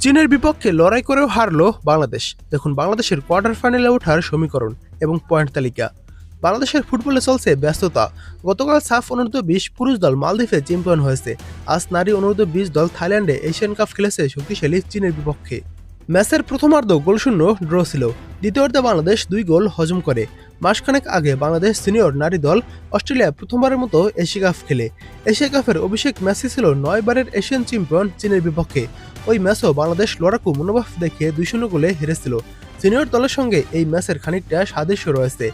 চীনের বিপক্ষে লড়াই করেও হারলো বাংলাদেশ। দেখুন বাংলাদেশের কোয়ার্টার ফাইনালে ওঠার সমীকরণ এবং পয়েন্ট তালিকা। বাংলাদেশের ফুটবলে চলছে ব্যস্ততা। গতকাল সাফ অনূর্ধ্ব-20 পুরুষ দল মালদ্বীপে চ্যাম্পিয়ন হয়েছে। আজ নারী অনূর্ধ্ব-20 দল থাইল্যান্ডে এশিয়ান কাপ খেলেছে শক্তিশালী চীনের বিপক্ষে। ম্যাচের প্রথমার্ধ গোলশূন্য ড্র ছিল। দ্বিতীয়ার্ধে বাংলাদেশ 2 গোল হজম করে। মাসখানেক আগে বাংলাদেশ সিনিয়র নারী দল অস্ট্রেলিয়ায় প্রথমবারের মতো এশিয়া কাপ খেলে। এশিয়া কাপের অভিষেক ম্যাচই ছিল 9 বারের এশিয়ান চ্যাম্পিয়ন চীনের বিপক্ষে। ওই ম্যাচেও বাংলাদেশ লড়াকু মনোভাব দেখিয়ে 2-0 গোলে হেরেছিল। সিনিয়র দলের সঙ্গে এই ম্যাচের খানিকটা সাদৃশ্য রয়েছে।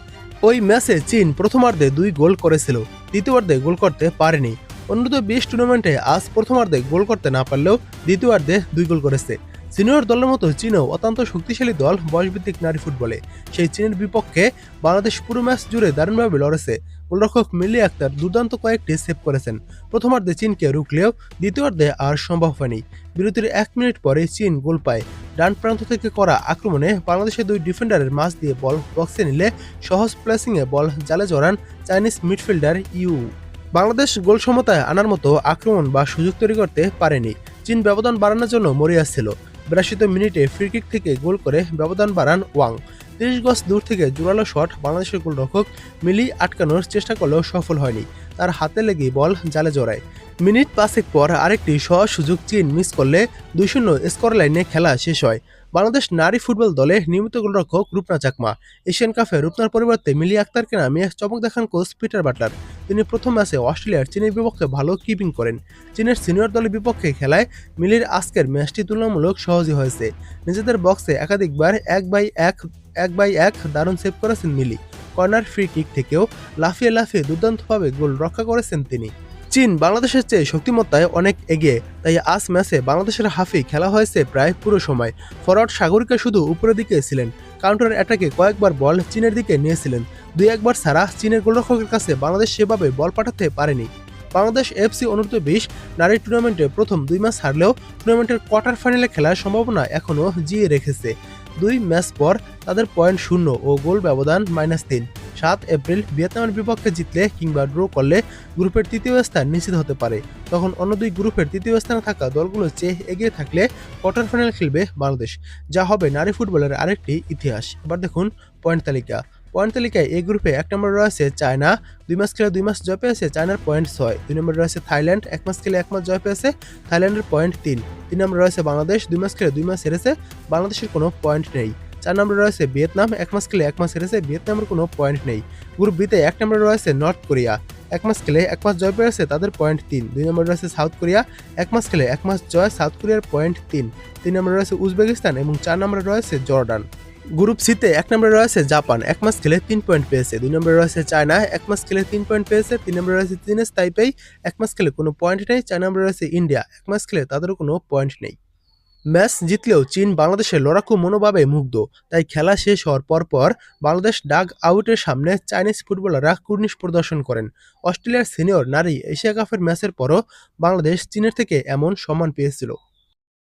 ওই ম্যাচে চীন প্রথমার্ধে 2 গোল করেছিল, দ্বিতীয়ার্ধে গোল করতে পারেনি। অনূর্ধ্ব-20 টুর্নামেন্টে আজ প্রথমার্ধে গোল করতে না পারলেও দ্বিতীয়ার্ধে 2 গোল করেছে। সিনিয়র দলের মতো চীনও অত্যন্ত শক্তিশালী দল বয়সভিত্তিক নারী ফুটবলে। সেই চীনের বিপক্ষে বাংলাদেশ পুরো ম্যাচ জুড়ে দারুণভাবে লড়েছে। গোলরক্ষক মিলি আক্তার দুর্দান্ত কয়েকটি সেভ করেছেন। প্রথমার্ধে চীনকে রুখলেও দ্বিতীয়ার্ধে আর সম্ভব হয়নি। বিরতির 1 মিনিট পরে চীন গোল পায়। ডান প্রান্ত থেকে করা আক্রমণে বাংলাদেশের 2 ডিফেন্ডারের মাঝ দিয়ে বল বক্সে নিলে সহজ প্লেসিংয়ে বল জালে জড়ান চাইনিজ মিডফিল্ডার ইউ। বাংলাদেশ গোল সমতায় আনার মতো আক্রমণ বা সুযোগ তৈরি করতে পারেনি। চীন ব্যবধান বাড়ানোর জন্য মরিয়া ছিল। 82 মিনিটে ফ্রিকিক থেকে গোল করে ব্যবধান বাড়ান ওয়াং। 30 গজ দূর থেকে জোরালো শট বাংলাদেশের গোলরক্ষক মিলি আটকানোর চেষ্টা করলেও সফল হয়নি। তার হাতে লেগে বল জালে জড়ায়। মিনিট 5 পর আরেকটি সহজ সুযোগ চীন মিস করলে 2-0 স্কোর লাইনে খেলা শেষ হয়। বাংলাদেশ নারী ফুটবল দলে নিয়মিত গোলরক্ষক রূপনা চাকমা। এশিয়ান কাপে রূপনার পরিবর্তে মিলি আক্তারকে নামিয়ে চমক দেখান কোচ পিটার বাটলার। তিনি প্রথম ম্যাচে অস্ট্রেলিয়ার চীনের বিপক্ষে ভালো কিপিং করেন। চীনের সিনিয়র দলের বিপক্ষে খেলায় মিলির আজকের ম্যাচটি তুলনামূলক সহজই হয়েছে। নিজেদের বক্সে একাধিকবার 1/1 দারুণ সেভ করেছেন মিলি। কর্নার ফ্রি কিক থেকেও লাফিয়ে লাফিয়ে দুর্দান্তভাবে গোল রক্ষা করেছেন তিনি। চীন বাংলাদেশের চেয়ে শক্তিমত্তায় অনেক এগিয়ে, তাই আজ ম্যাচে বাংলাদেশের হাফেই খেলা হয়েছে প্রায় পুরো সময়। ফরওয়ার্ড সাগরিকা শুধু উপরের দিকে ছিলেন। কাউন্টার অ্যাটাকে কয়েকবার বল চীনের দিকে নিয়েছিলেন। 2-1 ছাড়া চীনের গোলরক্ষকের কাছে বাংলাদেশ সেভাবে বল পাঠাতে পারেনি। বাংলাদেশ এফসি অনূর্ধ্ব-20 নারী টুর্নামেন্টে প্রথম 2 ম্যাচ হারলেও টুর্নামেন্টের কোয়ার্টার ফাইনালে খেলার সম্ভাবনা এখনও জিয়ে রেখেছে। 2 ম্যাচ পর তাদের পয়েন্ট শূন্য ও গোল ব্যবধান -3। 7 এপ্রিল ভিয়েতনামের বিপক্ষে জিতলে কিংবা ড্র করলে গ্রুপের তৃতীয় স্থান নিশ্চিত হতে পারে। তখন অন্য 2 গ্রুপের তৃতীয় স্থানে থাকা দলগুলোর চেয়ে এগিয়ে থাকলে কোয়ার্টার ফাইনাল খেলবে বাংলাদেশ, যা হবে নারী ফুটবলের আরেকটি ইতিহাস। এবার দেখুন পয়েন্ট তালিকা। পয়েন্ট তালিকায় এই গ্রুপে 1 নম্বরে রয়েছে চায়না। 2 ম্যাচ খেলে 2 ম্যাচ জয় পেয়েছে, চায়নার পয়েন্ট 6। 2 নম্বরে রয়েছে থাইল্যান্ড, 1 ম্যাচ খেলে 1 ম্যাচ জয় পেয়েছে, থাইল্যান্ডের পয়েন্ট 3। 3 নম্বরে রয়েছে বাংলাদেশ, 2 ম্যাচ খেলে 2 ম্যাচ হেরেছে, বাংলাদেশের কোনো পয়েন্ট নেই। 4 নম্বরে রয়েছে ভিয়েতনাম, 1 ম্যাচ খেলে 1 ম্যাচ হেরেছে, ভিয়েতনামের কোনো পয়েন্ট নেই। গ্রুপ বিতে 1 নম্বরে রয়েছে নর্থ কোরিয়া, 1 ম্যাচ খেলে 1 ম্যাচ জয় পেয়েছে, তাদের পয়েন্ট 3। 2 নম্বরে রয়েছে সাউথ কোরিয়া, 1 ম্যাচ খেলে 1 ম্যাচ জয়, সাউথ কোরিয়ার পয়েন্ট 3। 3 নম্বরে রয়েছে উজবেকিস্তান এবং 4 নম্বরে রয়েছে জর্ডান। গ্রুপ সিতে 1 নম্বরে রয়েছে জাপান, 1 ম্যাচ খেলে 3 পয়েন্ট পেয়েছে। 2 নম্বরে রয়েছে চায়না, 1 ম্যাচ খেলে 3 পয়েন্ট পেয়েছে। 3 নম্বরে রয়েছে চীনের তাইপেই, 1 ম্যাচ খেলে কোনো পয়েন্ট নেই। 4 নম্বরে রয়েছে ইন্ডিয়া, 1 ম্যাচ খেলে তাদেরও কোনো পয়েন্ট নেই। ম্যাচ জিতলেও চীন বাংলাদেশের লড়াকু মনোভাবে মুগ্ধ, তাই খেলা শেষ হওয়ার পর বাংলাদেশ ডাগ আউটের সামনে চাইনিজ ফুটবলাররা কুর্নিশ প্রদর্শন করেন। অস্ট্রেলিয়ার সিনিয়র নারী এশিয়া কাপের ম্যাচের পরও বাংলাদেশ চীনের থেকে এমন সম্মান পেয়েছিল।